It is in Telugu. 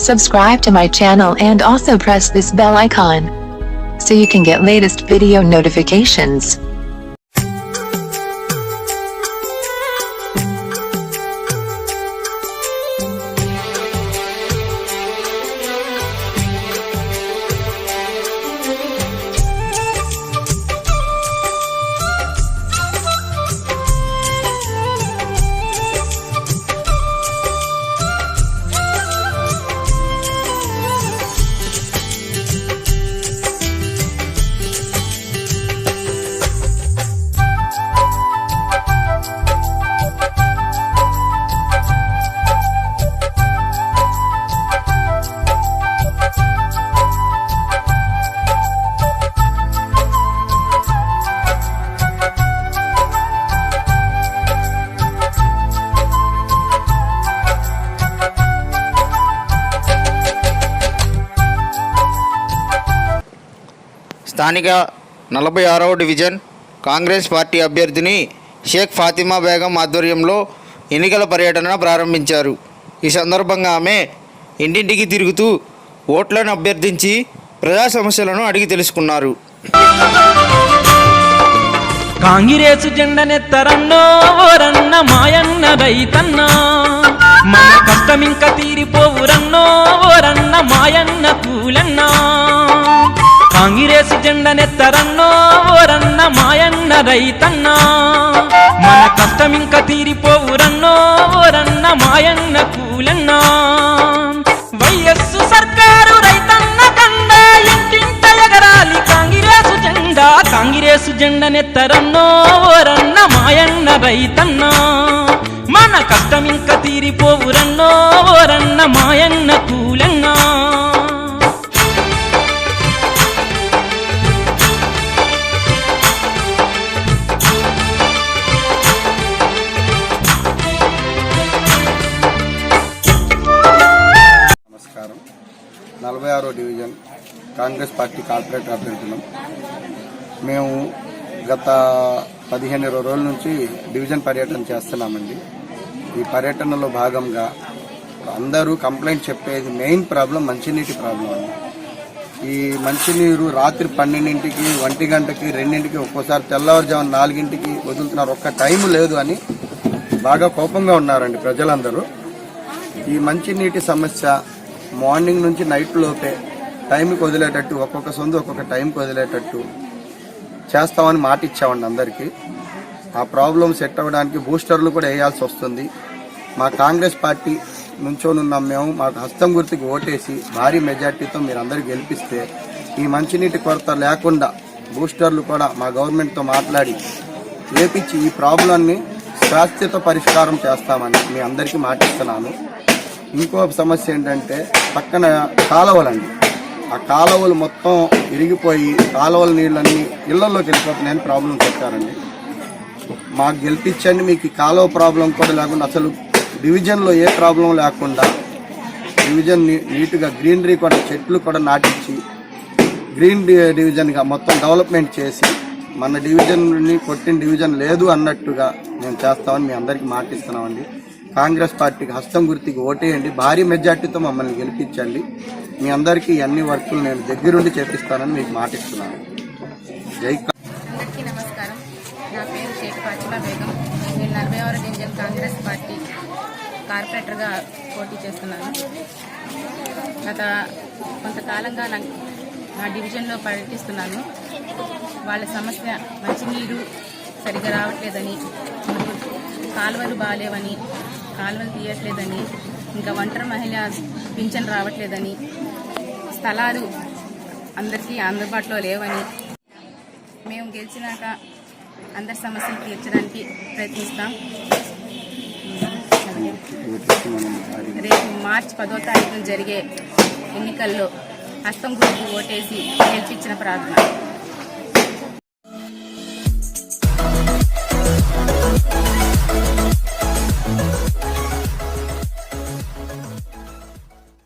Subscribe to my channel and also press this bell icon so you can get latest video notifications. స్థానిక 46వ డివిజన్ కాంగ్రెస్ పార్టీ అభ్యర్థిని షేక్ ఫాతిమా బేగం ఆధ్వర్యంలో ఎన్నికల పర్యటన ప్రారంభించారు. ఈ సందర్భంగా ఆమె ఇంటింటికి తిరుగుతూ ఓట్లను అభ్యర్థించి ప్రజా సమస్యలను అడిగి తెలుసుకున్నారు. కాంగ్రెసు జెండనెత్తరన్నో ఓరన్న మాయన్న రైతన్నా, మన కష్టమింక తీరిపోవురన్నో ఓరన్న మాయన్న కూలన్నా. కాంగ్రెసు జెండనెత్తరన్నో ఓరన్న మాయన్న రైతన్నా, మన కష్టమింక తీరిపోవురన్నో ఓరన్న మాయన్న కూలన్నా. వైఎస్సు సర్కారు రైతన్న కండ ఇంటింట ఎగరాలి కాంగ్రెసు జెండా. కాంగ్రెసు జెండనెత్తరన్నో ఓరన్న మాయన్న రైతన్నా, మన కష్టమింక తీరిపోవురన్నో ఓరన్న మాయన్న కూలన్నా. నమస్కారం. 46వ డివిజన్ కాంగ్రెస్ పార్టీ కార్పొరేటర్ అభ్యర్థులం. మేము గత 15-20 రోజుల నుంచి డివిజన్ పర్యటన చేస్తున్నామండి. ఈ పర్యటనలో భాగంగా అందరూ కంప్లైంట్ చెప్పేది మెయిన్ ప్రాబ్లం మంచినీటి ప్రాబ్లం అండి. ఈ మంచినీరు రాత్రి 12ంటికి, 1 గంటకి, 2ంటికి, ఒక్కోసారి తెల్లవారుజామున 4ంటికి వదులుతున్నారు. ఒక్క టైం లేదు అని బాగా కోపంగా ఉన్నారండి ప్రజలందరూ. ఈ మంచినీటి సమస్య మార్నింగ్ నుంచి నైట్ లోపే టైంకి వదిలేటట్టు, ఒక్కొక్క సొంత ఒక్కొక్క టైంకి వదిలేటట్టు చేస్తామని మాట ఇచ్చామండి అందరికీ. ఆ ప్రాబ్లం సెట్ అవ్వడానికి బూస్టర్లు కూడా వేయాల్సి వస్తుంది. మా కాంగ్రెస్ పార్టీ నుంచోనున్నాం మేము. మాకు హస్తం గుర్తుకి ఓటేసి భారీ మెజార్టీతో మీరు అందరూ గెలిపిస్తే ఈ మంచినీటి కొరత లేకుండా బూస్టర్లు కూడా మా గవర్నమెంట్తో మాట్లాడి వేపించి ఈ ప్రాబ్లంని శాశ్వత పరిష్కారం చేస్తామని మీ అందరికీ మాటిస్తున్నాను. ఇంకో సమస్య ఏంటంటే పక్కన కాలువలండి. ఆ కాలువలు మొత్తం ఇరిగిపోయి కాలువల నీళ్ళన్నీ ఇళ్లలోకి వెళ్ళిపోతున్నాయని ప్రాబ్లం చెప్పారండి. మాకు గెలిపించండి, మీకు ఈ కాలువ ప్రాబ్లం కూడా లేకుండా అసలు డివిజన్లో ఏ ప్రాబ్లం లేకుండా డివిజన్ నీట్గా గ్రీనరీ కూడా చెట్లు కూడా నాటించి గ్రీన్ డివిజన్గా మొత్తం డెవలప్మెంట్ చేసి మన డివిజన్ని కొట్టిన డివిజన్ లేదు అన్నట్టుగా మేము చేస్తామని మీ అందరికీ మాటిస్తున్నామండి. కాంగ్రెస్ పార్టీకి హస్తం గుర్తికి ఓటేయండి, భారీ మెజార్టీతో మమ్మల్ని గెలిపించండి. మీ అందరికీ అన్ని వర్కులు నేను దగ్గరుండి చేపిస్తానని మీకు మాటిస్తున్నాను. జై. అందరికీ నమస్కారం. నా పేరు షేక్ ఫాతిమా బేగం. నేను 46వ డివిజన్ కాంగ్రెస్ పార్టీ కార్పొరేటర్గా పోటీ చేస్తున్నాను. గత కొంతకాలంగా నా డివిజన్లో పర్యటిస్తున్నాను. వాళ్ళ సమస్య మంచినీరు సరిగ్గా రావట్లేదని, కాలువలు బాగాలేవని, కాలువలు తీయట్లేదని, ఇంకా ఒంటరి మహిళ పింఛన్ రావట్లేదని, స్థలాలు అందరికీ అందుబాటులో లేవని, మేము గెలిచినాక అందరి సమస్యలు తీర్చడానికి ప్రయత్నిస్తాం. రేపు మార్చి 10వ తారీఖున జరిగే ఎన్నికల్లో హస్తం గుర్తుకు ఓటేసి గెలిపించిన ప్రార్థన.